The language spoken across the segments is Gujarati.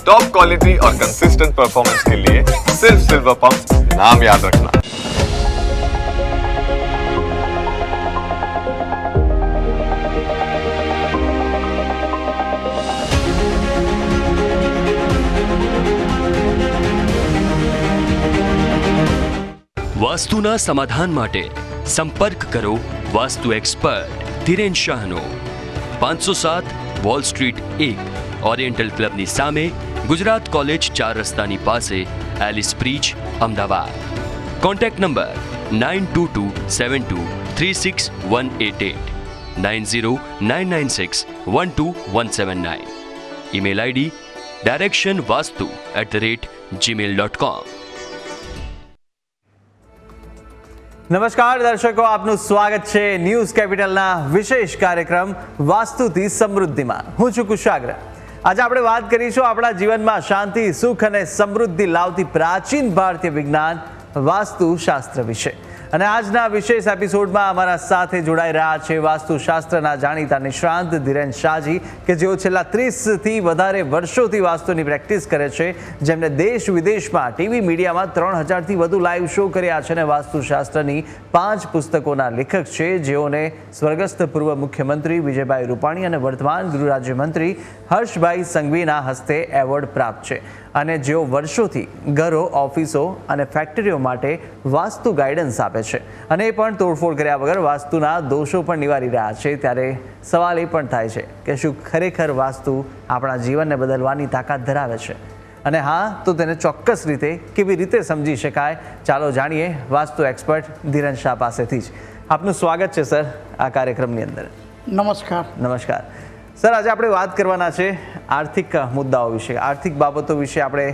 टॉप क्वालिटी और कंसिस्टेंट परफॉर्मेंस के लिए सिर्फ सिल्वर पंप नाम याद रखना। વાસ્તુના સમાધાન માટે સંપર્ક કરો વાસ્તુ એક્સપર્ટ ધીરેન શાહનો 507 વોલ સ્ટ્રીટ 1 ઓરિએન્ટલ ક્લબની સામે ગુજરાત કોલેજ 4 રસ્તાની પાસે Ellis bridge Ahmedabad. Contact number 9227236188 9099612179. Email ID directionvastu@gmail.com. નમસ્કાર દર્શકો, આપનું સ્વાગત છે ન્યૂઝ કેપિટલના વિશેષ કાર્યક્રમ વાસ્તુથી સમૃદ્ધિમાં. હું છું કુશાગ્ર. આજે આપણે વાત કરીશું આપણા જીવનમાં શાંતિ, સુખ અને સમૃદ્ધિ લાવતી પ્રાચીન ભારતીય વિજ્ઞાન વાસ્તુશાસ્ત્ર વિશે. અને આજના વિશેષ એપિસોડમાં અમારા સાથે જોડાઈ રહ્યા છે વાસ્તુશાસ્ત્રના જાણીતા નિષ્ણાંત ધીરેન શાહજી, કે જેઓ છેલ્લા 30થી વધારે વર્ષોથી વાસ્તુની પ્રેક્ટિસ કરે છે, જેમને દેશ વિદેશમાં ટીવી મીડિયામાં 3000થી વધુ લાઈવ શો કર્યા છે અને વાસ્તુશાસ્ત્રની 5 પુસ્તકોના લેખક છે, જેઓને સ્વર્ગસ્થ પૂર્વ મુખ્યમંત્રી વિજયભાઈ રૂપાણી અને વર્તમાન ગૃહ રાજ્યમંત્રી હર્ષભાઈ સંઘવીના હસ્તે એવોર્ડ પ્રાપ્ત છે, અને જેઓ વર્ષોથી ઘરો, ઓફિસો અને ફેક્ટરીઓ માટે વાસ્તુ ગાઈડન્સ આપે છે, અને એ પણ તોડફોડ કર્યા વગર વાસ્તુના દોષો પણ નિવારી રહ્યા છે. ત્યારે સવાલ એ પણ થાય છે કે શું ખરેખર વાસ્તુ આપણા જીવનને બદલવાની તાકાત ધરાવે છે? અને હા, તો તેને ચોક્કસ રીતે કેવી રીતે સમજી શકાય? ચાલો જાણીએ વાસ્તુ એક્સપર્ટ ધીરેન શાહ પાસેથી જ. આપનું સ્વાગત છે સર આ કાર્યક્રમની અંદર. નમસ્કાર. નમસ્કાર સર. આજે આપણે વાત કરવાના છે આર્થિક મુદ્દાઓ વિશે, આર્થિક બાબતો વિશે. આપણે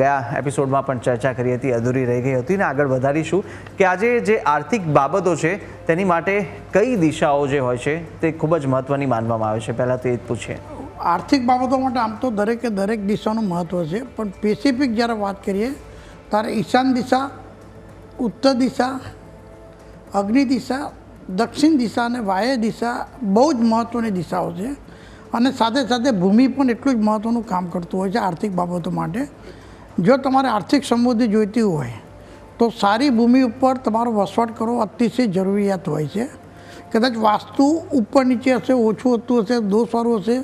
ગયા એપિસોડમાં પણ ચર્ચા કરી હતી, અધૂરી રહી ગઈ હતી, ને આગળ વધારીશું કે આજે જે આર્થિક બાબતો છે તેની માટે કઈ દિશાઓ જે હોય છે તે ખૂબ જ મહત્વની માનવામાં આવે છે. પહેલાં તો એ જ પૂછીએ. આર્થિક બાબતો માટે આમ તો દરેકે દરેક દિશાનું મહત્ત્વ છે, પણ સ્પેસિફિક જ્યારે વાત કરીએ ત્યારે ઈશાન દિશા, ઉત્તર દિશા, અગ્નિ દિશા, દક્ષિણ દિશા અને વાયવ્ય દિશા બહુ જ મહત્ત્વની દિશાઓ છે. અને સાથે સાથે ભૂમિ પણ એટલું જ મહત્ત્વનું કામ કરતું હોય છે આર્થિક બાબતો માટે. જો તમારે આર્થિક સમૃદ્ધિ જોઈતી હોય તો સારી ભૂમિ ઉપર તમારો વસવાટ કરવો અતિશય જરૂરિયાત હોય છે. કદાચ વાસ્તુ ઉપર નીચે હશે, ઓછું હોતું હશે, દોષવાળું હશે,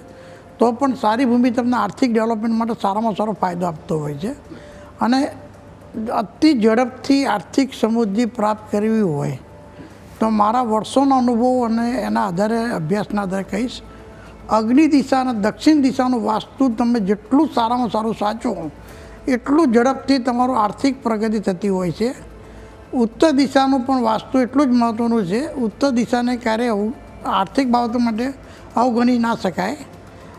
તો પણ સારી ભૂમિ તમને આર્થિક ડેવલપમેન્ટ માટે સારામાં સારો ફાયદો આપતો હોય છે. અને અતિ ઝડપથી આર્થિક સમૃદ્ધિ પ્રાપ્ત કરવી હોય તો મારા વર્ષોના અનુભવો અને એના આધારે, અભ્યાસના આધારે કહીશ, અગ્નિ દિશા અને દક્ષિણ દિશાનું વાસ્તુ તમે જેટલું સારામાં સારું સાચો એટલું ઝડપથી તમારું આર્થિક પ્રગતિ થતી હોય છે. ઉત્તર દિશાનું પણ વાસ્તુ એટલું જ મહત્ત્વનું છે. ઉત્તર દિશાને ક્યારેય આર્થિક બાબતો માટે અવગણી ના શકાય.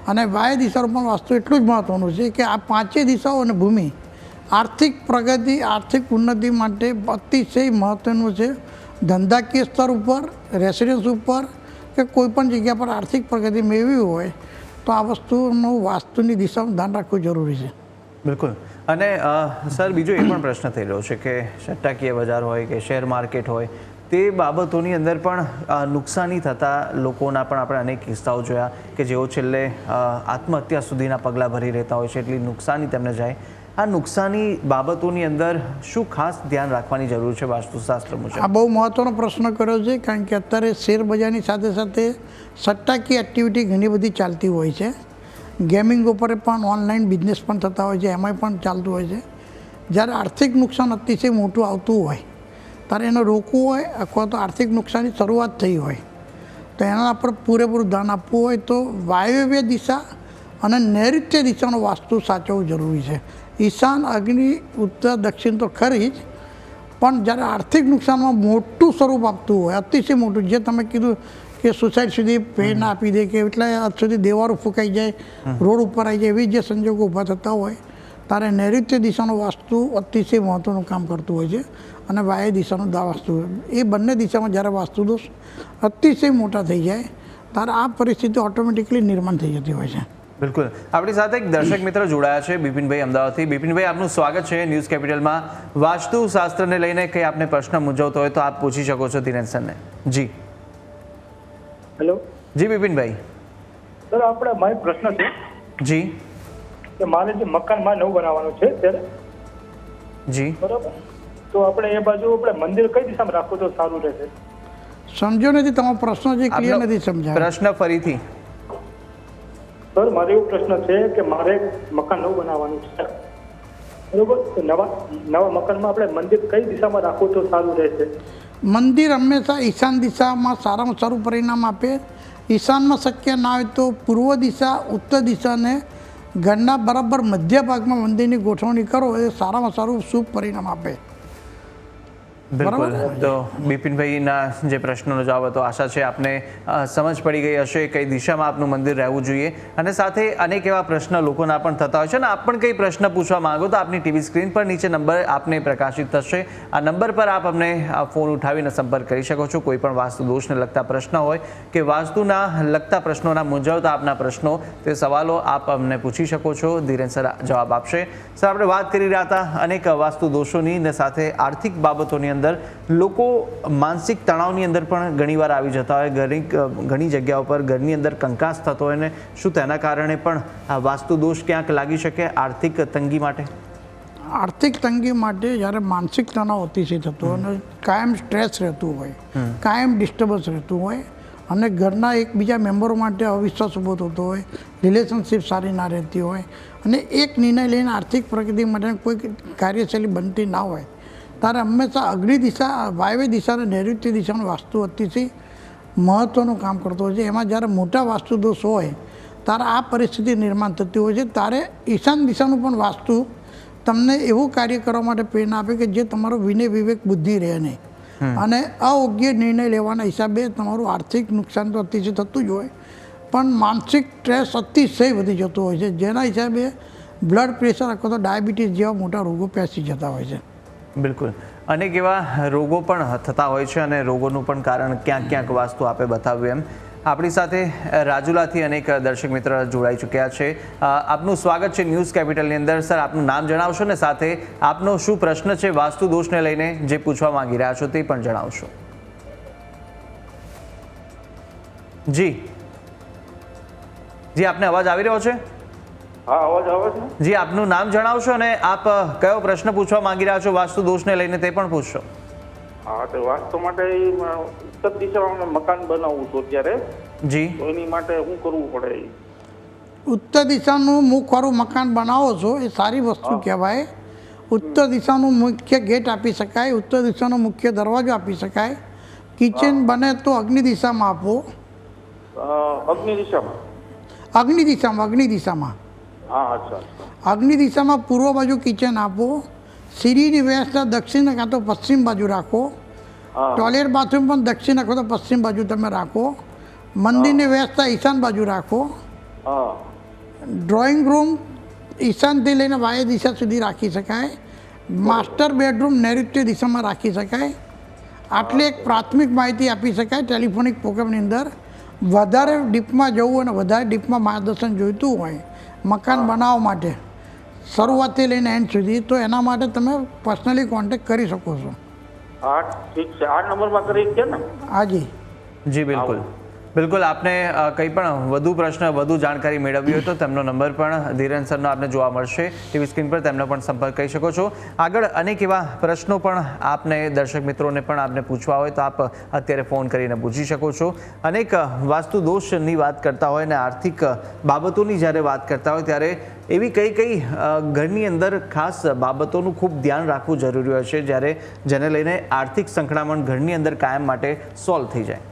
અને વાયવ્ય દિશાનું પણ વાસ્તુ એટલું જ મહત્ત્વનું છે કે આ 5 દિશાઓ અને ભૂમિ આર્થિક પ્રગતિ, આર્થિક ઉન્નતિ માટે અતિશય મહત્ત્વનું છે. ધંધાકીય સ્તર ઉપર, રેસિડન્સ ઉપર કે કોઈ પણ જગ્યા પર આર્થિક પ્રગતિ મેળવી હોય તો આ વસ્તુનું વાસ્તુની દિશામાં ધ્યાન રાખવું જરૂરી છે. બિલકુલ. અને સર, બીજો એ પણ પ્રશ્ન થઈ રહ્યો છે કે સટ્ટાકીય બજાર હોય કે શેર માર્કેટ હોય, તે બાબતોની અંદર પણ નુકસાની થતા લોકોના પણ આપણે અનેક કિસ્સાઓ જોયા કે જેઓ છેલ્લે આત્મહત્યા સુધીના પગલાં ભરી રહેતા હોય છે. એટલી નુકસાની તેમને જાય. આ નુકસાની બાબતોની અંદર શું ખાસ ધ્યાન રાખવાની જરૂર છે વાસ્તુશાસ્ત્ર મુજબ? આ બહુ મહત્ત્વનો પ્રશ્ન કર્યો છે, કારણ કે અત્યારે શેર બજારની સાથે સાથે સટ્ટાકીય એક્ટિવિટી ઘણી બધી ચાલતી હોય છે. ગેમિંગ ઉપર પણ ઓનલાઈન બિઝનેસ પણ થતા હોય છે, એમાંય પણ ચાલતું હોય છે. જ્યારે આર્થિક નુકસાન અતિશય મોટું આવતું હોય ત્યારે એને રોકવું હોય અથવા તો આર્થિક નુકસાનની શરૂઆત થઈ હોય તો એના પર પૂરેપૂરું ધ્યાન આપવું હોય તો વાયવ્ય દિશા અને નૈઋત્ય દિશાનો વાસ્તુ સાચવવું જરૂરી છે. ઈશાન, અગ્નિ, ઉત્તર, દક્ષિણ તો ખરી જ, પણ જ્યારે આર્થિક નુકસાનમાં મોટું સ્વરૂપ આપતું હોય, અતિશય મોટું, જે તમે કીધું કે સુસાઇડ સુધી પેન આપી દે કે એટલા હદ સુધી દેવારો ફૂંકાઈ જાય, રોડ ઉપર આવી જાય, એવી જે સંજોગો ઊભા થતા હોય ત્યારે નૈઋત્ય દિશાનું વાસ્તુ અતિશય મહત્ત્વનું કામ કરતું હોય છે. અને વાયવ્ય દિશાનું વાસ્તુ, એ બંને દિશામાં જ્યારે વાસ્તુ દોષ અતિશય મોટા થઈ જાય ત્યારે આ પરિસ્થિતિ ઓટોમેટિકલી નિર્માણ થઈ જતી હોય છે. બિલકુલ. આપણી સાથે એક દર્શક મિત્ર જોડાયા છે, બિપિનભાઈ અમદાવાદથી. બિપિનભાઈ, આપનું સ્વાગત છે ન્યૂઝ કેપિટલમાં. વાસ્તુશાસ્ત્રને લઈને કંઈ આપને પ્રશ્ન મૂંઝવતો હોય તો આપ પૂછી શકો છો ધીરેન સરને. જી. હેલો. જી બિપિનભાઈ. સર, આપણે મારો પ્રશ્ન છે. જી. કે મારે જે મકાનમાં નવું બનાવવાનું છે ત્યારે જી બરાબર, તો આપણે એ બાજુ આપણે મંદિર કઈ દિશામાં રાખવું તો સારું રહેશે? સમજો નથી, તમારો પ્રશ્ન જે ક્લિયર આપનો નથી સમજાયો. પ્રશ્ન ફરીથી. સર મારો એવો પ્રશ્ન છે કે મારે મકાન નવું બનાવવાનું છે બરોબર, તો નવા મકાનમાં આપણે મંદિર કઈ દિશામાં રાખવું તો સારું રહેશે? મંદિર હંમેશા ઈશાન દિશામાં સારામાં સારું પરિણામ આપે. ઈશાનમાં શક્ય ના હોય તો પૂર્વ દિશા, ઉત્તર દિશાને ઘરના બરાબર મધ્ય ભાગમાં મંદિરની ગોઠવણી કરો એ સારામાં સારું શુભ પરિણામ આપે. બિલકુલ. તો બિપિનભાઈના જે પ્રશ્નનો જવાબ હતો, આશા છે આપને સમજ પડી ગઈ હશે કઈ દિશામાં આપનું મંદિર રહેવું જોઈએ. અને સાથે અનેક એવા પ્રશ્ન લોકોના પણ થતા હોય છે, અને આપ પણ કંઈ પ્રશ્ન પૂછવા માંગો તો આપની ટીવી સ્ક્રીન પર નીચે નંબર આપને પ્રકાશિત થશે. આ નંબર પર આપ અમને ફોન ઉઠાવીને સંપર્ક કરી શકો છો. કોઈ પણ વાસ્તુ દોષને લગતા પ્રશ્ન હોય કે વાસ્તુના લગતા પ્રશ્નોના મૂંઝવતા આપના પ્રશ્નો, તે સવાલો આપ અમને પૂછી શકો છો. ધીરેન સર જવાબ આપશે. સર, આપણે વાત કરી રહ્યા હતા અનેક વાસ્તુ દોષોની, અને સાથે આર્થિક બાબતોની અંદર લોકો માનસિક તણાવની અંદર પણ ઘણીવાર આવી જતા હોય. ઘણી જગ્યાઓ પર ઘરની અંદર કંકાસ થતો હોય, ને શું તેના કારણે પણ આ વાસ્તુ દોષ ક્યાંક લાગી શકે આર્થિક તંગી માટે? આર્થિક તંગી માટે જ્યારે માનસિક તણાવ અતિશય થતો હોય અને કાયમ સ્ટ્રેસ રહેતું હોય, કાયમ ડિસ્ટર્બન્સ રહેતું હોય, અને ઘરના એકબીજા મેમ્બરો માટે અવિશ્વાસ ઊભો થતો હોય, રિલેશનશિપ સારી ના રહેતી હોય, અને એક નિર્ણય લઈને આર્થિક પ્રગતિ માટે કોઈ કાર્યશૈલી બનતી ના હોય, ત્યારે હંમેશા અગ્નિ દિશા, વાયવ્ય દિશા અને નૈઋત્ય દિશાનું વાસ્તુ અતિશય મહત્ત્વનું કામ કરતો હોય છે. એમાં જ્યારે મોટા વાસ્તુ દોષ હોય ત્યારે આ પરિસ્થિતિ નિર્માણ થતી હોય છે. ત્યારે ઈશાન દિશાનું પણ વાસ્તુ તમને એવું કાર્ય કરવા માટે પ્રેરણા આપે કે જે તમારો વિનય વિવેક બુદ્ધિ રહે નહીં, અને અયોગ્ય નિર્ણય લેવાના હિસાબે તમારું આર્થિક નુકસાન તો અતિશય થતું જ હોય, પણ માનસિક સ્ટ્રેસ અતિશય વધી જતો હોય છે, જેના હિસાબે બ્લડ પ્રેશર અથવા તો ડાયાબિટીસ જેવા મોટા રોગો પેસી જતા હોય છે. બિલકુલ. અનેક એવા રોગો પણ થતા હોય છે, અને રોગોનું પણ કારણ ક્યાંક ક્યાંક વાસ્તુ આપે બતાવ્યું એમ. આપણી સાથે રાજુલાથી અનેક દર્શક મિત્ર જોડાઈ ચૂક્યા છે. આપનું સ્વાગત છે ન્યૂઝ કેપિટલની અંદર. સર, આપનું નામ જણાવશો ને સાથે આપનો શું પ્રશ્ન છે વાસ્તુ દોષને લઈને જે પૂછવા માંગી રહ્યા છો તે પણ જણાવશો. જી જી, આપને અવાજ આવી રહ્યો છે? હા, અવાજ આવે છે. જી, આપનું નામ જણાવશો અને આપ કયો પ્રશ્ન પૂછવા માંગી રહ્યા છો વાસ્તુ દોષને લઈને તે પણ પૂછશો. હા, તો વાસ્તુ માટે ઉત્તર દિશામાં મકાન બનાવવું તો ત્યારે જી, તો એની માટે શું કરવું પડે? ઉત્તર દિશાનું મુખવાળું મકાન બનાવો છો એ સારી વસ્તુ કહેવાય. ઉત્તર દિશાનું મુખ્ય ગેટ આપી શકાય, ઉત્તર દિશાનો મુખ્ય દરવાજો આપી શકાય. કિચન બને તો અગ્નિ દિશામાં આપો. અગ્નિ દિશામાં? અગ્નિ દિશામાં, અગ્નિ દિશામાં. હા, અચ્છા. અગ્નિ દિશામાં પૂર્વ બાજુ કિચન આપો. સીડીની વ્યવસ્થા દક્ષિણ કાં તો પશ્ચિમ બાજુ રાખો. ટોયલેટ બાથરૂમ પણ દક્ષિણ અથવા તો પશ્ચિમ બાજુ તમે રાખો. મંદિરની વ્યવસ્થા ઈશાન બાજુ રાખો. ડ્રોઈંગ રૂમ ઈશાનથી લઈને વાયવ્ય દિશા સુધી રાખી શકાય. માસ્ટર બેડરૂમ નૈઋત્ય દિશામાં રાખી શકાય. આટલી એક પ્રાથમિક માહિતી આપી શકાય ટેલિફોનિક પ્રોગ્રામની અંદર. વધારે ડીપમાં જવું અને વધારે ડીપમાં માર્ગદર્શન જોઈતું હોય મકાન બનાવવા માટે શરૂઆતથી લઈને એન્ડ સુધી, તો એના માટે તમે પર્સનલી કોન્ટેક્ટ કરી શકો છો. હા, ઠીક છે. આ નંબરમાં કરી છે ને? હાજી જી, બિલકુલ. બિલકુલ, આપને કંઈ પણ વધુ પ્રશ્ન, વધુ જાણકારી મેળવવી હોય તો તેમનો નંબર પણ ધીરેન સરનો આપને જોવા મળશે ટીવી સ્ક્રીન પર. તેમનો પણ સંપર્ક કરી શકો છો. આગળ અનેક એવા પ્રશ્નો પણ આપને, દર્શક મિત્રોને પણ આપને પૂછવા હોય તો આપ અત્યારે ફોન કરીને પૂછી શકો છો. અનેક વાસ્તુ દોષની વાત કરતા હોય અને આર્થિક બાબતોની જ્યારે વાત કરતા હોય ત્યારે એવી કઈ ઘરની અંદર ખાસ બાબતોનું ખૂબ ધ્યાન રાખવું જરૂરી હોય છે, જ્યારે જેને લઈને આર્થિક સંકળામણ ઘરની અંદર કાયમ માટે સોલ્વ થઈ જાય?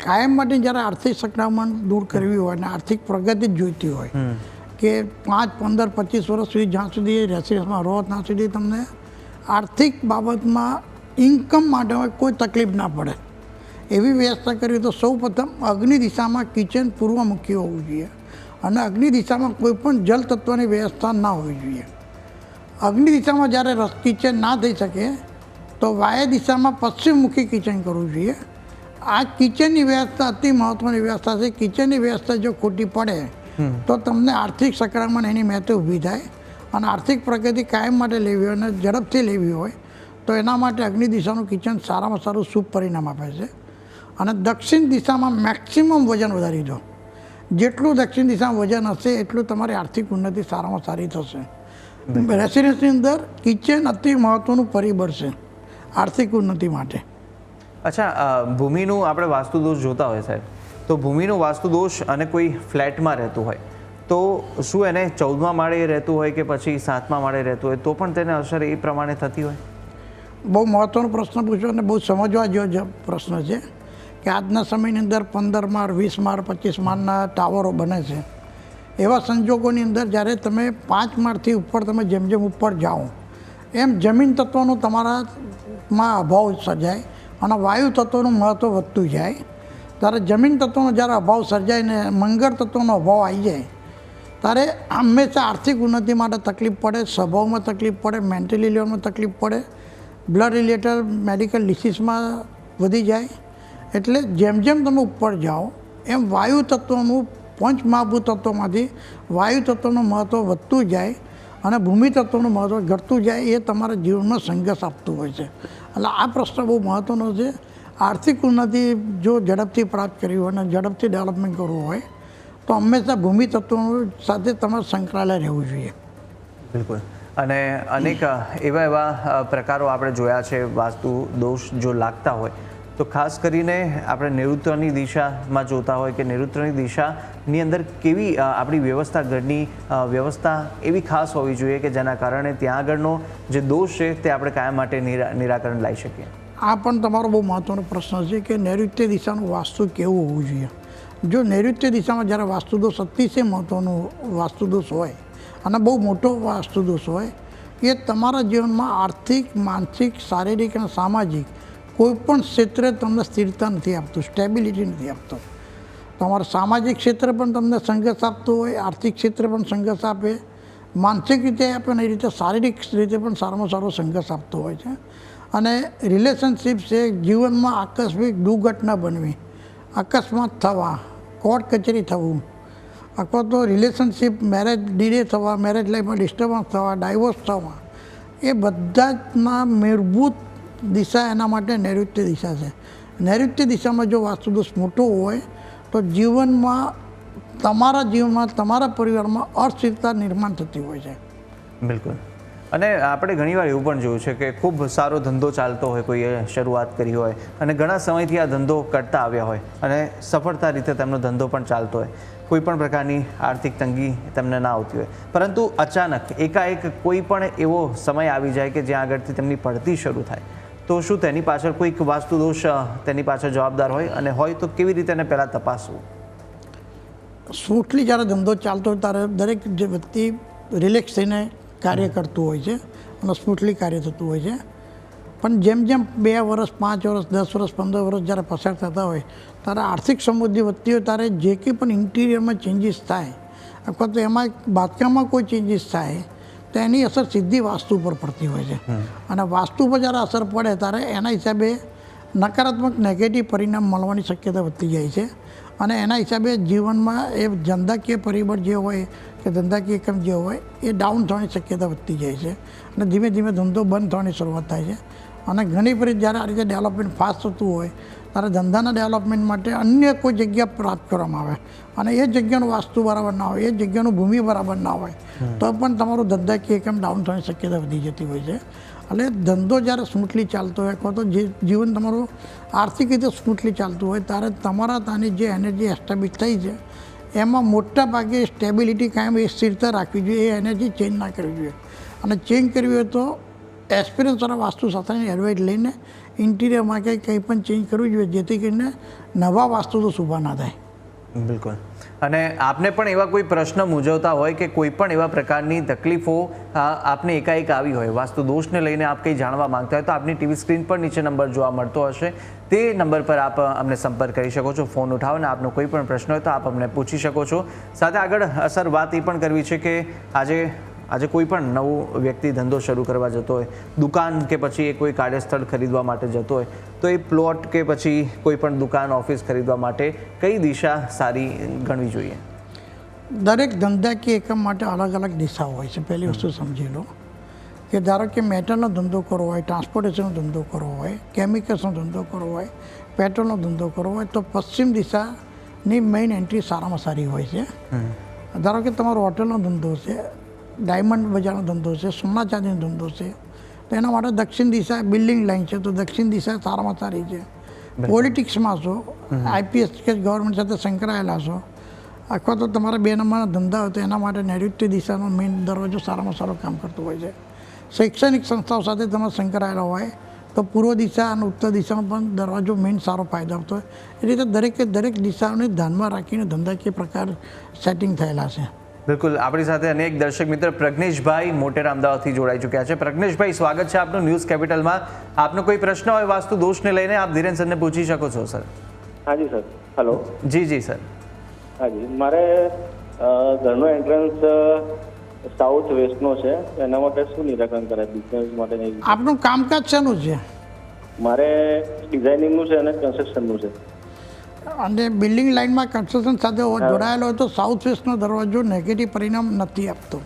કાયમ માટે જ્યારે આર્થિક સંકળામણ દૂર કરવી હોય અને આર્થિક પ્રગતિ જ જોઈતી હોય કે 5, 15, 25 વર્ષ સુધી જ્યાં સુધી રેસિડન્સમાં રહો ત્યાં સુધી તમને આર્થિક બાબતમાં ઇન્કમ માટે કોઈ તકલીફ ના પડે એવી વ્યવસ્થા કરવી તો સૌ પ્રથમ અગ્નિ દિશામાં કિચન પૂર્વમુખી હોવું જોઈએ, અને અગ્નિ દિશામાં કોઈ પણ જલ તત્વની વ્યવસ્થા ના હોવી જોઈએ. અગ્નિ દિશામાં જ્યારે કિચન ના થઈ શકે તો વાયવ્ય દિશામાં પશ્ચિમમુખી કિચન કરવું જોઈએ. આ કિચનની વ્યવસ્થા અતિ મહત્ત્વની વ્યવસ્થા છે. કિચનની વ્યવસ્થા જો ખોટી પડે તો તમને આર્થિક સંકળામણ એની મેતે ઊભી થાય, અને આર્થિક પ્રગતિ કાયમ માટે લેવી હોય અને ઝડપથી લેવી હોય તો એના માટે અગ્નિ દિશાનું કિચન સારામાં સારું શુભ પરિણામ આપે છે. અને દક્ષિણ દિશામાં મેક્સિમમ વજન વધારી દો. જેટલું દક્ષિણ દિશામાં વજન હશે એટલું તમારી આર્થિક ઉન્નતિ સારામાં સારી થશે. રેસિડેન્સની અંદર કિચન અતિ મહત્ત્વનું પરિબળ છે આર્થિક ઉન્નતિ માટે. અચ્છા, ભૂમિનું આપણે વાસ્તુ દોષ જોતા હોય સાહેબ, તો ભૂમિનું વાસ્તુ દોષ અને કોઈ ફ્લેટમાં રહેતું હોય તો શું એને 14મા માળે રહેતું હોય કે પછી 7મા માળે રહેતું હોય તો પણ તેને અસર એ પ્રમાણે થતી હોય? બહુ મહત્ત્વનો પ્રશ્ન પૂછ્યો અને બહુ સમજવા જેવો પ્રશ્ન છે કે આજના સમયની અંદર 15 માળ 20 માળ 25 માળના ટાવરો બને છે. એવા સંજોગોની અંદર જ્યારે તમે 5 માળથી ઉપર તમે જેમ જેમ ઉપર જાઓ એમ જમીન તત્વનું તમારામાં અભાવ સર્જાય અને વાયુ તત્વનું મહત્ત્વ વધતું જાય. ત્યારે જમીન તત્વનો જ્યારે અભાવ સર્જાય ને મંગળ તત્વનો અભાવ આવી જાય ત્યારે હંમેશા આર્થિક ઉન્નતિ માટે તકલીફ પડે, સ્વભાવમાં તકલીફ પડે, મેન્ટલી લેવલમાં તકલીફ પડે, બ્લડ રિલેટેડ મેડિકલ ડિસીઝમાં વધી જાય. એટલે જેમ જેમ તમે ઉપર જાઓ એમ વાયુ તત્વનું પંચમહાભૂત તત્વોમાંથી વાયુ તત્વનું મહત્ત્વ વધતું જાય અને ભૂમિ તત્વનું મહત્ત્વ ઘટતું જાય. એ તમારા જીવનમાં સંઘર્ષ આપતું હોય છે. એટલે આ પ્રશ્ન બહુ મહત્ત્વનો છે. આર્થિક ઉન્નતિ જો ઝડપથી પ્રાપ્ત કરવી હોય અને ઝડપથી ડેવલપમેન્ટ કરવું હોય તો હંમેશા ભૂમિ તત્વો સાથે તમારે સંકળાયેલા રહેવું જોઈએ. બિલકુલ. અને અનેક એવા પ્રકારો આપણે જોયા છે વાસ્તુ દોષ જો લાગતા હોય તો ખાસ કરીને આપણે નૈઋત્યની દિશામાં જોતા હોય કે નૈઋત્યની દિશાની અંદર કેવી આપણી વ્યવસ્થા, ઘરની વ્યવસ્થા એવી ખાસ હોવી જોઈએ કે જેના કારણે ત્યાં આગળનો જે દોષ છે તે આપણે કાયમ માટે નિરાકરણ લાવી શકીએ. આ પણ તમારો બહુ મહત્ત્વનો પ્રશ્ન છે કે નૈઋત્ય દિશાનું વાસ્તુ કેવું હોવું જોઈએ. જો નૈઋત્ય દિશામાં જ્યારે વાસ્તુદોષ અતિશય મહત્ત્વનું વાસ્તુદોષ હોય અને બહુ મોટો વાસ્તુદોષ હોય એ તમારા જીવનમાં આર્થિક, માનસિક, શારીરિક અને સામાજિક કોઈપણ ક્ષેત્રે તમને સ્થિરતા નથી આપતું, સ્ટેબિલિટી નથી આપતું. તમારા સામાજિક ક્ષેત્રે પણ તમને સંઘર્ષ આપતું હોય, આર્થિક ક્ષેત્રે પણ સંઘર્ષ આપે, માનસિક રીતે આપે અને એ રીતે શારીરિક રીતે પણ સારામાં સારો સંઘર્ષ આપતો હોય છે. અને રિલેશનશિપ છે જીવનમાં આકસ્મિક દુર્ઘટના બનવી, અકસ્માત થવા, કોર્ટ કચેરી થવું અથવા તો રિલેશનશિપ મેરેજ ડીલે થવા, મેરેજ લાઈફમાં ડિસ્ટર્બન્સ થવા, ડાયવોર્સ થવા, એ બધાના મૂળભૂત દિશા એના માટે નૈઋત્ય દિશા છે. નૈઋત્ય દિશામાં જો વાસ્તુદોષ મોટો હોય તો જીવનમાં તમારા પરિવારમાં અસ્થિરતા નિર્માણ થતી હોય છે. બિલકુલ. અને આપણે ઘણીવાર એવું પણ જોયું છે કે ખૂબ સારો ધંધો ચાલતો હોય, કોઈએ શરૂઆત કરી હોય અને ઘણા સમયથી આ ધંધો કરતા આવ્યા હોય અને સફળતા રીતે તેમનો ધંધો પણ ચાલતો હોય, કોઈ પણ પ્રકારની આર્થિક તંગી તેમને ના આવતી હોય, પરંતુ અચાનક એકાએક કોઈ પણ એવો સમય આવી જાય કે જ્યાં આગળથી તેમની પડતી શરૂ થાય તો શું તેની પાછળ કોઈક વાસ્તુ દોષ તેની પાછળ જવાબદાર હોય અને હોય તો કેવી રીતે એને પહેલાં તપાસવું? સ્મૂથલી જ્યારે ધંધો ચાલતો હોય ત્યારે દરેક જે વ્યક્તિ રિલેક્સ થઈને કાર્ય કરતું હોય છે અને સ્મૂથલી કાર્ય થતું હોય છે. પણ જેમ જેમ 2 વર્ષ, 5 વર્ષ, 10 વર્ષ, 15 વર્ષ જ્યારે પસાર થતા હોય ત્યારે આર્થિક સમૃદ્ધિ વધતી હોય ત્યારે જે કંઈ પણ ઇન્ટિરિયરમાં ચેન્જીસ થાય અથવા તો એમાં બાંધકામમાં કોઈ ચેન્જીસ થાય તો એની અસર સીધી વાસ્તુ પર પડતી હોય છે. અને વાસ્તુ પર જ્યારે અસર પડે ત્યારે એના હિસાબે નકારાત્મક નેગેટિવ પરિણામ મળવાની શક્યતા વધતી જાય છે. અને એના હિસાબે જીવનમાં એ ધંધાકીય પરિબળ જે હોય કે ધંધાકીય એકમ જે હોય એ ડાઉન થવાની શક્યતા વધતી જાય છે અને ધીમે ધીમે ધંધો બંધ થવાની શરૂઆત થાય છે. અને ઘણી ફરી જ્યારે આ રીતે ડેવલપમેન્ટ ફાસ્ટ થતું હોય ત્યારે ધંધાના ડેવલપમેન્ટ માટે અન્ય કોઈ જગ્યા પ્રાપ્ત કરવામાં આવે અને એ જગ્યાનું વાસ્તુ બરાબર ના હોય, એ જગ્યાનું ભૂમિ બરાબર ના હોય તો પણ તમારું ધંધાકીય એકમ ડાઉન થવાની શક્યતા વધી જતી હોય છે. એટલે ધંધો જ્યારે સ્મૂથલી ચાલતો હોય અથવા તો જે જીવન તમારું આર્થિક રીતે સ્મૂથલી ચાલતું હોય ત્યારે તમારા ત્યાંની જે એનર્જી એસ્ટાબ્લિશ થઈ છે એમાં મોટા ભાગે સ્ટેબિલિટી કાયમ એ સ્થિરતા રાખવી જોઈએ, એ એનર્જી ચેન્જ ના કરવી જોઈએ. અને ચેન્જ કરવી હોય તો એક્સપિરિયન્સવાળા વાસ્તુ શાસ્ત્રની એડવાઇસ લઈને ઇન્ટિરિયરમાં કંઈ પણ ચેન્જ કરવું જોઈએ જેથી કરીને નવા વાસ્તુ તો ઊભા ના થાય. બિલકુલ. અને આપને પણ એવા કોઈ પ્રશ્ન મૂંઝવતા હોય કે કોઈ પણ એવા પ્રકારની તકલીફો આપને એકાએક આવી હોય, વાસ્તુ દોષને લઈને આપ કંઈ જાણવા માંગતા હોય તો આપની ટીવી સ્ક્રીન પર નીચે નંબર જોવા મળતો હશે, તે નંબર પર આપ અમને સંપર્ક કરી શકો છો. ફોન ઉઠાવો અને આપનો કોઈ પણ પ્રશ્ન હોય તો આપ અમને પૂછી શકો છો. સાથે આગળ અસર વાત એ પણ કરવી છે કે આજે કોઈ પણ નવો વ્યક્તિ ધંધો શરૂ કરવા જતો હોય, દુકાન કે પછી એ કોઈ કાર્યસ્થળ ખરીદવા માટે જતો હોય તો એ પ્લોટ કે પછી કોઈ પણ દુકાન, ઓફિસ ખરીદવા માટે કઈ દિશા સારી ગણવી જોઈએ? દરેક ધંધાકીય એકમ માટે અલગ અલગ દિશા હોય છે. પહેલી વસ્તુ સમજી લો કે ધારો કે મેટલનો ધંધો કરવો હોય, ટ્રાન્સપોર્ટેશનનો ધંધો કરવો હોય, કેમિકલ્સનો ધંધો કરવો હોય, પેટ્રોલનો ધંધો કરવો હોય તો પશ્ચિમ દિશા ની મેઇન એન્ટ્રી સારામાં સારી હોય છે. ધારો કે તમારો હોટલનો ધંધો છે, ડાયમંડ બજારનો ધંધો છે, સોના ચાંદીનો ધંધો છે, તો એના માટે દક્ષિણ દિશા બિલ્ડિંગ લાઇન છે, તો દક્ષિણ દિશા સારામાં સારી છે. પોલિટિક્સમાં છો, આઈપીએસ કે ગવર્મેન્ટ સાથે સંકળાયેલા છો, અથવા તો તમારા 2 નંબરના ધંધા હોય તો એના માટે નૈઋત્ય દિશાનો મેઇન દરવાજો સારામાં સારો કામ કરતો હોય છે. શૈક્ષણિક સંસ્થાઓ સાથે તમે સંકળાયેલા હોય તો પૂર્વ દિશા અને ઉત્તર દિશાનો પણ દરવાજો મેઇન સારો ફાયદો આપતો હોય. એ રીતે દરેકે દરેક દિશાઓને ધ્યાનમાં રાખીને ધંધાકીય પ્રકાર સેટિંગ થયેલા છે. બિલકુલ, આપણી સાથે અનેક દર્શક મિત્ર પ્રજ્ઞેશભાઈ મોટેરા અમદાવાદથી જોડાઈ ચૂક્યા છે. પ્રજ્ઞેશભાઈ, સ્વાગત છે આપનું ન્યૂઝ કેપિટલમાં. આપનો કોઈ પ્રશ્ન હોય વાસ્તુ દોષને લઈને આપ ધીરેન સરને પૂછી શકો છો સર. હાજી સર. હેલો. જી સર. હાજી, મારે ઘરનો એન્ટ્રન્સ સાઉથ વેસ્ટનો છે, એના માટે શું નિરાકરણ કરાય બિઝનેસ માટે? આપનું કામકાજ શેનું છે? મારે ડિઝાઇનિંગનું છે અને કન્સ્ટ્રક્શનનું છે. અને બિલ્ડિંગ લાઇનમાં કન્સ્ટ્રક્શન સાથે જોડાયેલો હોય તો સાઉથ વેસ્ટનો દરવાજો નેગેટિવ પરિણામ નથી આપતો.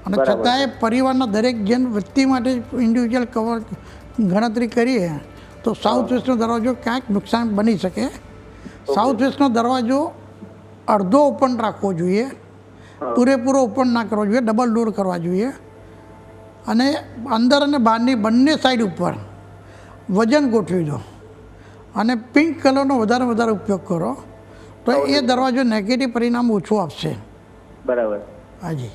અને છતાંય પરિવારના દરેક જન વ્યક્તિ માટે ઇન્ડિવિજ્યુઅલ કવર ગણતરી કરીએ તો સાઉથ વેસ્ટનો દરવાજો ક્યાંક નુકસાન બની શકે. સાઉથ વેસ્ટનો દરવાજો અડધો ઓપન રાખવો જોઈએ, પૂરેપૂરો ઓપન ના કરવો જોઈએ, ડબલ ડોર કરવા જોઈએ. અને અંદર અને બહારની બંને સાઈડ ઉપર વજન ગોઠવી દો અને પિંક કલરનો વધારે ઉપયોગ કરો તો એ દરવાજો નેગેટિવ પરિણામ ઓછું આપશે. બરાબર. હાજી.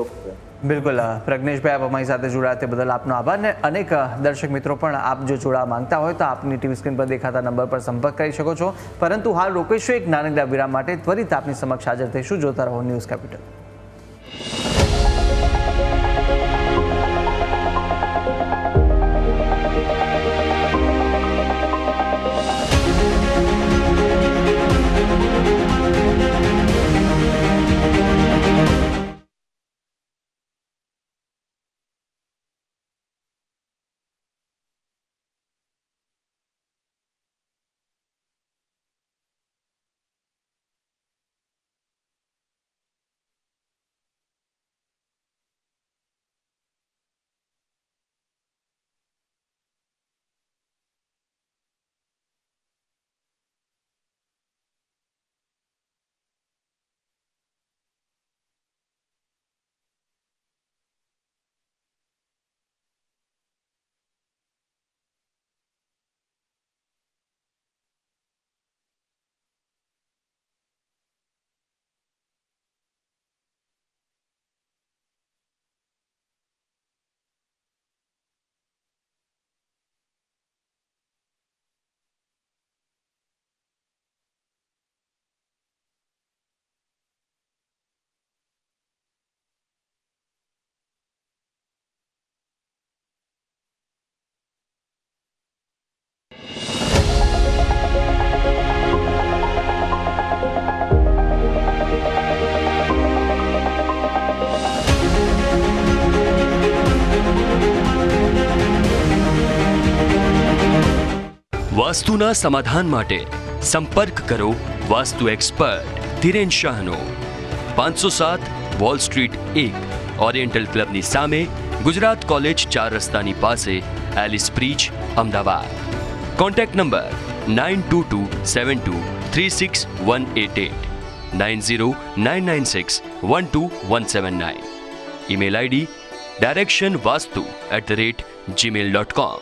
ઓકે. બિલકુલ પ્રજ્ઞેશભાઈ, આપ અમારી સાથે જોડાયા તે બદલ આપનો આભાર. ને અનેક દર્શક મિત્રો પણ આપ જો જોડાવા માંગતા હોય તો આપની ટીવી સ્ક્રીન પર દેખાતા નંબર પર સંપર્ક કરી શકો છો. પરંતુ હાલ રોકેશું એક નાનકડા વિરામ માટે. ત્વરિત આપની સમક્ષ હાજર થઈશું. જોતા રહો ન્યૂઝ કેપિટલ. વાસ્તુના સમાધાન માટે સંપર્ક કરો વાસ્તુ એક્સપર્ટ ધીરેન શાહનો. 507 વોલ સ્ટ્રીટ 1, ઓરિએન્ટલ ક્લબની સામે, ગુજરાત કોલેજ 4 રસ્તાની પાસે, Ellis bridge, Ahmedabad. Contact number 9227236188, 9099612179. Email ID directionvastu@gmail.com.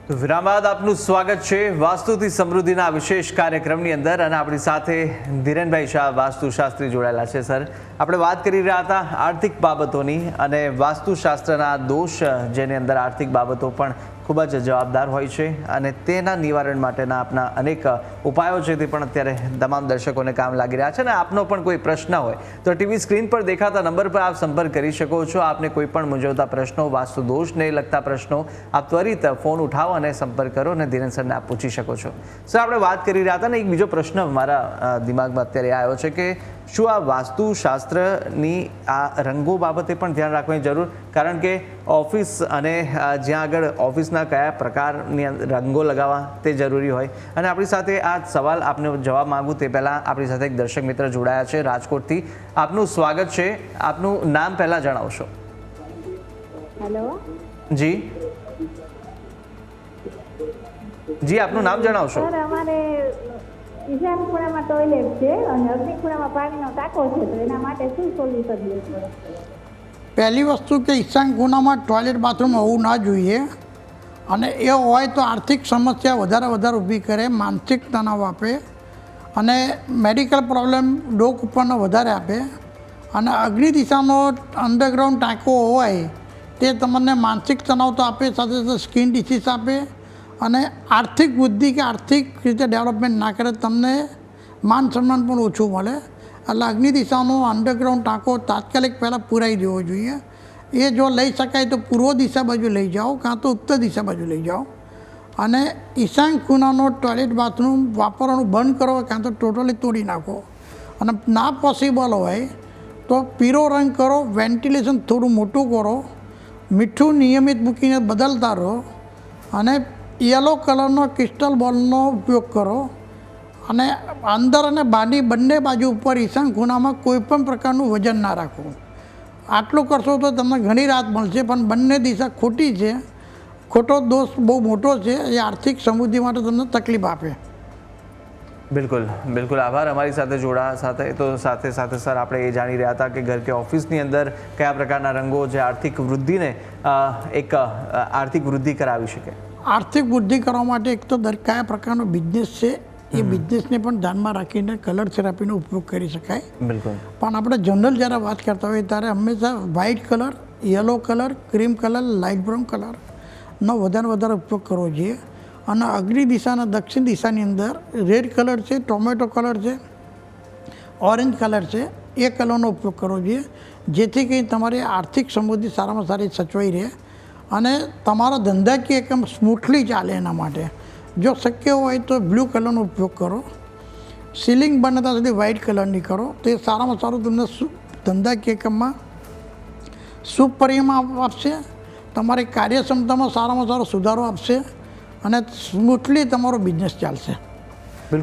તો વિરામ બાદ આપનું સ્વાગત છે વાસ્તુથી સમૃદ્ધિના વિશેષ કાર્યક્રમની અંદર. અને આપણી સાથે ધીરેનભાઈ શાહ વાસ્તુશાસ્ત્રી જોડાયેલા છે. સર, આપણે વાત કરી રહ્યા હતા આર્થિક બાબતોની, અને વાસ્તુશાસ્ત્રના દોષ જેની અંદર આર્થિક બાબતો પણ ખૂબ જ જવાબદાર હોય છે, અને તેના નિવારણ માટેના આપના અનેક ઉપાયો છે તે પણ અત્યારે તમામ દર્શકોને કામ લાગી રહ્યા છે. અને આપનો પણ કોઈ પ્રશ્ન હોય તો ટીવી સ્ક્રીન પર દેખાતા નંબર પર આપ સંપર્ક કરી શકો છો. આપને કોઈ પણ મૂંઝવતા પ્રશ્નો, વાસ્તુ દોષને લગતા પ્રશ્નો, આપ ત્વરિત ફોન ઉઠાવો અને સંપર્ક કરો અને ધીરેન સરને આપ પૂછી શકો છો. સર, આપણે વાત કરી રહ્યા હતા ને, એક બીજો પ્રશ્ન મારા દિમાગમાં અત્યારે આવ્યો છે કે શું આ વાસ્તુશાસ્ત્રની આ રંગો બાબતે પણ ધ્યાન રાખવાની જરૂર? કારણ કે ઓફિસ અને જ્યાં આગળ ઓફિસના કયા પ્રકારની રંગો લગાવવા તે જરૂરી હોય. અને આપણી સાથે આ સવાલ આપને જવાબ માંગું તે પહેલાં આપણી સાથે એક દર્શક મિત્ર જોડાયા છે રાજકોટથી. આપનું સ્વાગત છે. આપનું નામ પહેલાં જણાવશો? હેલો. જી. જી આપનું નામ જણાવશો. સર અમારે ઈશાન ખૂણામાં ટોયલેટ છે અને અગ્નિ ખૂણામાં પાણીનો ટાંકો છે તો એના માટે શું સોલ્યુશન લેવું પડે? પહેલી વસ્તુ કે ઈશાન ખૂણામાં ટોયલેટ બાથરૂમ હોવું ના જોઈએ, અને એ હોય તો આર્થિક સમસ્યા વધારે ઊભી કરે, માનસિક તણાવ આપે અને મેડિકલ પ્રોબ્લેમ ડોક ઉપરનો વધારે આપે. અને અગ્નિ દિશાનો અંડરગ્રાઉન્ડ ટાંકો હોય તે તમને માનસિક તણાવ તો આપે, સાથે સાથે સ્કિન ડિસીઝ આપે અને આર્થિક વૃદ્ધિ કે આર્થિક રીતે ડેવલપમેન્ટ ના કરે, તમને માન સન્માન પણ ઓછું મળે. એટલે અગ્નિ દિશાનો અંડરગ્રાઉન્ડ ટાંકો તાત્કાલિક પહેલાં પુરાઈ દેવો જોઈએ. એ જો લઈ શકાય તો પૂર્વ દિશા બાજુ લઈ જાઓ, કાં તો ઉત્તર દિશા બાજુ લઈ જાઓ. અને ઈશાન ખૂણાનો ટોયલેટ બાથરૂમ વાપરવાનું બંધ કરો, કાં તો ટોટલી તોડી નાખો. અને ના પોસિબલ હોય તો પીળો રંગ કરો, વેન્ટિલેશન થોડું મોટું કરો, મીઠું નિયમિત મૂકીને બદલતા રહો અને યલો કલરનો ક્રિસ્ટલ બોલનો ઉપયોગ કરો. અને અંદર અને બહારની બંને બાજુ ઉપર ઈશાન ખૂણામાં કોઈપણ પ્રકારનું વજન ના રાખવું. આટલું કરશો તો તમને ઘણી રાહત મળશે. પણ બંને દિશા ખોટી છે, ખોટો દોષ બહુ મોટો છે, એ આર્થિક સમૃદ્ધિ માટે તમને તકલીફ આપે. બિલકુલ આભાર અમારી સાથે જોડાવા સાથે. તો સાથે સાથે સર આપણે એ જાણી રહ્યા હતા કે ઘર કે ઓફિસની અંદર કયા પ્રકારના રંગો જે આર્થિક વૃદ્ધિને એક આર્થિક વૃદ્ધિ કરાવી શકે. આર્થિક વૃદ્ધિ કરવા માટે એક તો કયા પ્રકારનો બિઝનેસ છે એ બિઝનેસને પણ ધ્યાનમાં રાખીને કલર થેરાપીનો ઉપયોગ કરી શકાય. બિલકુલ. પણ આપણે જનરલ જ્યારે વાત કરતા હોઈએ ત્યારે હંમેશા white colour, yellow colour, cream colour, light brown કલરનો વધારે ઉપયોગ કરવો જોઈએ. અને અગ્નિ દિશાના દક્ષિણ દિશાની અંદર રેડ કલર છે, ટોમેટો કલર છે, ઓરેન્જ કલર છે, એ કલરનો ઉપયોગ કરવો જોઈએ, જેથી કંઈ તમારી આર્થિક સમૃદ્ધિ સારામાં સારી સચવાઈ રહે અને તમારો ધંધાકીય એકમ સ્મૂથલી ચાલે. એના માટે જો શક્ય હોય તો બ્લુ કલરનો ઉપયોગ કરો. સીલિંગ બને ત્યાં સુધી વ્હાઇટ કલરની કરો તો એ સારામાં સારું તમને ધંધાકીય એકમમાં શુભ પરિણામ આપશે, તમારી કાર્યક્ષમતામાં સારામાં સારો સુધારો આપશે અને સ્મૂથલી તમારો બિઝનેસ ચાલશે.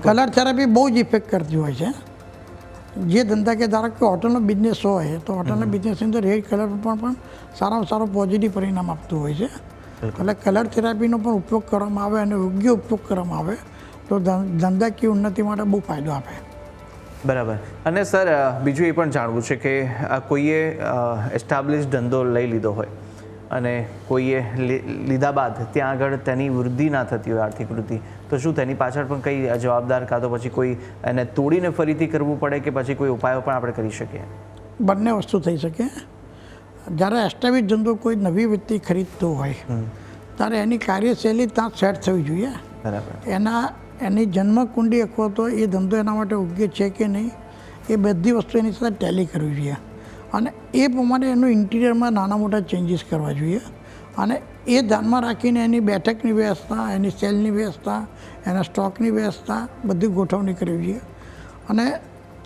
કલર થેરાપી બહુ જ ઇફેક્ટ કરતી હોય છે. જે ધંધા કે ધારો કે હોટલનો બિઝનેસ હોય તો હોટલના બિઝનેસની અંદર રેડ કલર પણ સારામાં સારો પોઝિટિવ પરિણામ આપતું હોય છે. એટલે કલર થેરાપીનો પણ ઉપયોગ કરવામાં આવે અને યોગ્ય ઉપયોગ કરવામાં આવે તો ધંધાકીય ઉન્નતિ માટે બહુ ફાયદો આપે. બરાબર. અને સર બીજું એ પણ જાણવું છે કે કોઈએ એસ્ટાબ્લિશ ધંધો લઈ લીધો હોય અને કોઈએ લીધા બાદ ત્યાં આગળ તેની વૃદ્ધિ ના થતી હોય, આર્થિક વૃદ્ધિ, તો શું તેની પાછળ પણ કંઈ જવાબદાર કાં તો પછી કોઈ એને તોડીને ફરીથી કરવું પડે કે પછી કોઈ ઉપાયો પણ આપણે કરી શકીએ? બંને વસ્તુ થઈ શકે. જ્યારે એસ્ટાબ્લિશ ધંધો કોઈ નવી વ્યક્તિ ખરીદતો હોય ત્યારે એની કાર્યશૈલી ત્યાં સેટ થવી જોઈએ. બરાબર. એની જન્મકુંડી અથવા તો એ ધંધો એના માટે યોગ્ય છે કે નહીં એ બધી વસ્તુ એની સાથે ટેલી કરવી જોઈએ. અને એ પ્રમાણે એનું ઇન્ટિરિયરમાં નાના મોટા ચેન્જીસ કરવા જોઈએ. અને એ ધ્યાનમાં રાખીને એની બેઠકની વ્યવસ્થા, એની સેલની વ્યવસ્થા, એના સ્ટોકની વ્યવસ્થા બધી ગોઠવણી કરવી જોઈએ. અને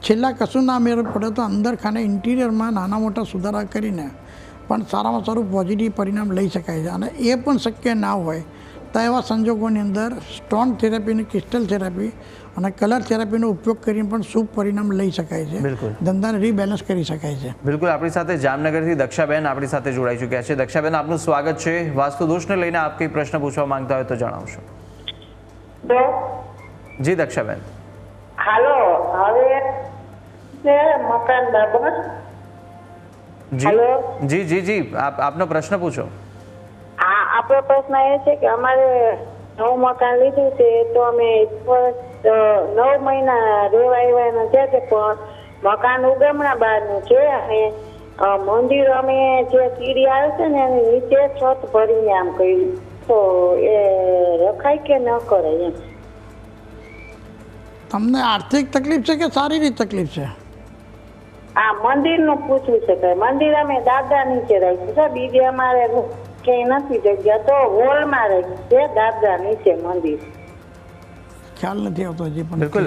છેલ્લા કશું ના મેળ પડે તો અંદર ખાને ઇન્ટિરિયરમાં નાના મોટા સુધારા કરીને પણ સારામાં સારું પોઝિટિવ પરિણામ લઈ શકાય છે. અને એ પણ શક્ય ના હોય તો એવા સંજોગોની અંદર સ્ટોન થેરાપી, ક્રિસ્ટલ થેરાપી અને કલર થેરાપીનો ઉપયોગ કરીને પણ શુભ પરિણામ લઈ શકાય છે. બિલકુલ. ધંધાને રીબેલેન્સ કરી શકાય છે. બિલકુલ. આપણી સાથે જામનગરથી દક્ષાબેન આપણી સાથે જોડાઈ ચૂક્યા છે. દક્ષાબેન, આપનું સ્વાગત છે. વાસ્તુ દોષને લઈને આપ કંઈ પ્રશ્ન પૂછવા માંગતા હોય તો જણાવશો. જી દક્ષાબેન. હાલો, હવે મકાન બરાબર? જી જી જી આપનો પ્રશ્ન પૂછો. હા, આપણો પ્રશ્ન એ છે કે અમારે નવું મકાન લીધું છે તો અમે 9 મહિના રહેવા આવ્યા છે પણ મકાન ઉગમણા બહારનું છે અને મંદિર અમે જે સીડી આવે છે ને એની નીચે છત ભરીને આમ કર્યું તો એ રખાય કે ન કરે એમ? તમને આર્થિક તકલીફ છે કે શારીરિક તકલીફ છે? આ મંદિરનું પૂછવું છે કે મંદિર અમે દાદા નીચે રાખ્યું છે, બીજે અમારે ક્યાંય નથી જગ્યા તો હોલમાં રાખ્યું છે દાદા નીચે મંદિર. ખ્યાલ નથી આવતો હજી પણ. બિલકુલ.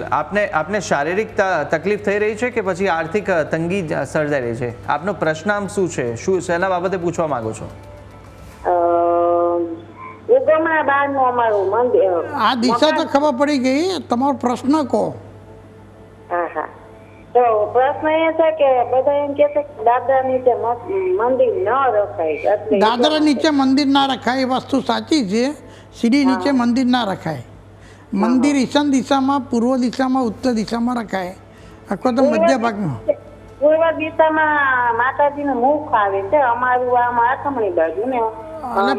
આપને શારીરિક તકલીફ થઈ રહી છે કે પછી આર્થિક તંગી સર્જાઈ રહી છે? આપનો પ્રશ્ન આમ શું છે, શું શેના બાબતે પૂછવા માંગો છો? ઉગમણા બહારનું અમારું મંદિર. આ દિશા તો ખબર પડી ગઈ, તમારો પ્રશ્ન કહો. હા હા, તો પ્રશ્ન પ્રશ્ન એ છે કે બધા એમ કે છે કે દાદરા નીચે મંદિર ન રખાય, એટલે દાદરા નીચે મંદિર ના રખાય એ વસ્તુ સાચી છે. સીડી નીચે મંદિર ના રખાય. મંદિર ઈશાન દિશામાં, પૂર્વ દિશામાં, ઉત્તર દિશામાં રખાય, અથવા તો મધ્ય ભાગમાં. પૂર્વ દિશામાં માતાજીનું મુખ આવે છે, અમારું આમ આથમણી બાજુ ને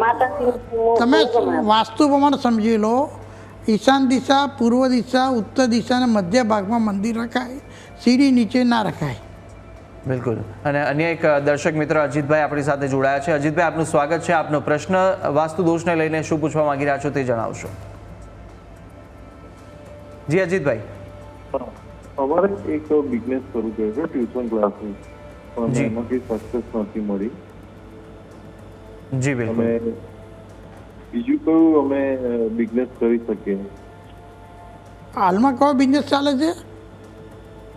માતાજીનું તમે મુખ વાસ્તુ પ્રમાણે સમજી લો. ઈશાન દિશા, પૂર્વ દિશા, ઉત્તર દિશા અને મધ્ય ભાગમાં મંદિર રખાય, સીડી નીચે ના રખાય. બિલકુલ. અને અન્ય એક દર્શક મિત્ર અજીતભાઈ આપણી સાથે જોડાયા છે. અજીતભાઈ, આપનું સ્વાગત છે. આપનો પ્રશ્ન વાસ્તુ દોષને લઈને શું પૂછવા માંગી રહ્યા છો તે જણાવશો. જી અજીતભાઈ. અમારે એક બિઝનેસ શરૂ કર્યો છે, ટ્યુશન ક્લાસની, પણ એમાંથી સક્સેસ નથી મળી. જી બિલકુલ. અમે બીજું કયું અમે બિઝનેસ કરી શકીએ? હાલમાં કયો બિઝનેસ ચાલે છે?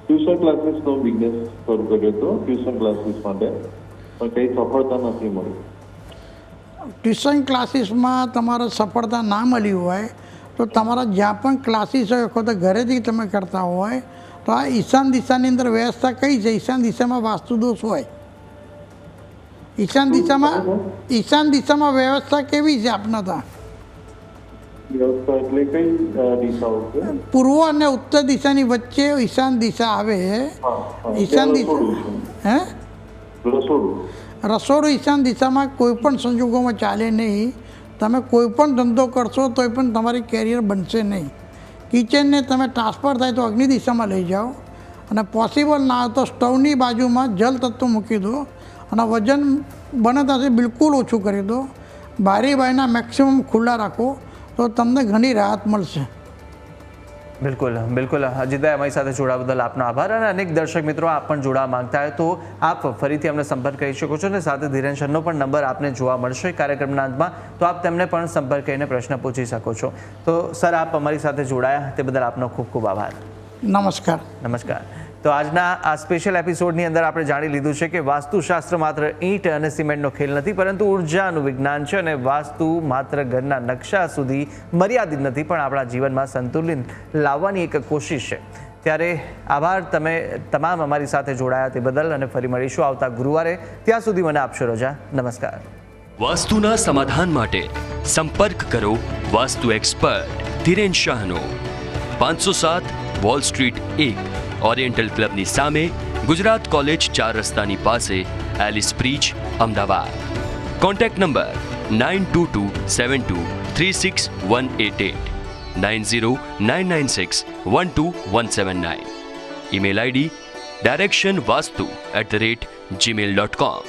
ટ્યુશન ક્લાસીસનો બિઝનેસ શરૂ કર્યો હતો, ટ્યુશન ક્લાસીસ માટે, પણ કઈ સફળતા નથી મળી. ટ્યુશન ક્લાસીસમાં તમારે સફળતા ના મળી હોય તો તમારા જ્યાં પણ ક્લાસીસ હોય અથવા તો ઘરેથી તમે કરતા હોય તો આ ઈશાન દિશાની અંદર વ્યવસ્થા કઈ છે? ઈશાન દિશામાં વાસ્તુ દોષ હોય. ઈશાન દિશામાં વ્યવસ્થા કેવી છે આપના ત્યાં? વ્યવસ્થા એટલે કઈ દિશાઓ છે? પૂર્વ અને ઉત્તર દિશાની વચ્ચે ઈશાન દિશા આવે. ઈશાન દિશા હે રસોડું ઈશાન દિશામાં કોઈ પણ સંજોગોમાં ચાલે નહીં. તમે કોઈ પણ ધંધો કરશો તોય પણ તમારી કેરિયર બનશે નહીં. કિચનને તમે ટ્રાન્સફર થાય તો અગ્નિ દિશામાં લઈ જાઓ, અને પોસિબલ ના હોય તો સ્ટવની બાજુમાં જલ તત્વ મૂકી દો, અને વજન બને ત્યાંથી બિલકુલ ઓછું કરી દો. બારી બારીના મેક્સિમમ ખુલ્લા રાખો તો તમને ઘણી રાહત મળશે. બિલકુલ બિલકુલ. અજીતભાઈ, અમારી સાથે જોડાવા બદલ આપનો આભાર. અને અનેક દર્શક મિત્રો આપ પણ જોડાવા માંગતા હોય તો આપ ફરીથી અમને સંપર્ક કરી શકો છો. અને સાથે ધીરેન સરનો પણ નંબર આપને જોવા મળશે કાર્યક્રમના અંતમાં, તો આપ તેમને પણ સંપર્ક કરીને પ્રશ્ન પૂછી શકો છો. તો સર, આપ અમારી સાથે જોડાયા તે બદલ આપનો ખૂબ ખૂબ આભાર. નમસ્કાર. નમસ્કાર. તો આજના આ સ્પેશિયલ એપિસોડની અંદર આપણે જાણી લીધું છે કે વાસ્તુશાસ્ત્ર માત્ર ઈંટ અને સિમેન્ટનો ખેલ નથી, પરંતુ ઉર્જાનું વિજ્ઞાન છે. અને વાસ્તુ માત્ર ઘરના નકશા સુધી મર્યાદિત નથી, પણ આપણા જીવનમાં સંતુલન લાવવાની એક કોશિશ છે. ત્યારે આભાર તમે તમામ અમારી સાથે જોડાયા તે બદલ. અને ફરી મળીશું આવતા ગુરુવારે. ત્યાં સુધી મને આપશો રજા. નમસ્કાર. વાસ્તુના સમાધાન માટે સંપર્ક કરો વાસ્તુ એક્સપર્ટ ધીરેન શાહનો. 507 વોલ સ્ટ્રીટ 1, ઓરિએન્ટલ ક્લબની સામે, ગુજરાત કોલેજ 4 રસ્તાની પાસે, Ellis bridge, Ahmedabad. Contact number 9227236188, 9099612179. Email ID directionvastu@gmail.com.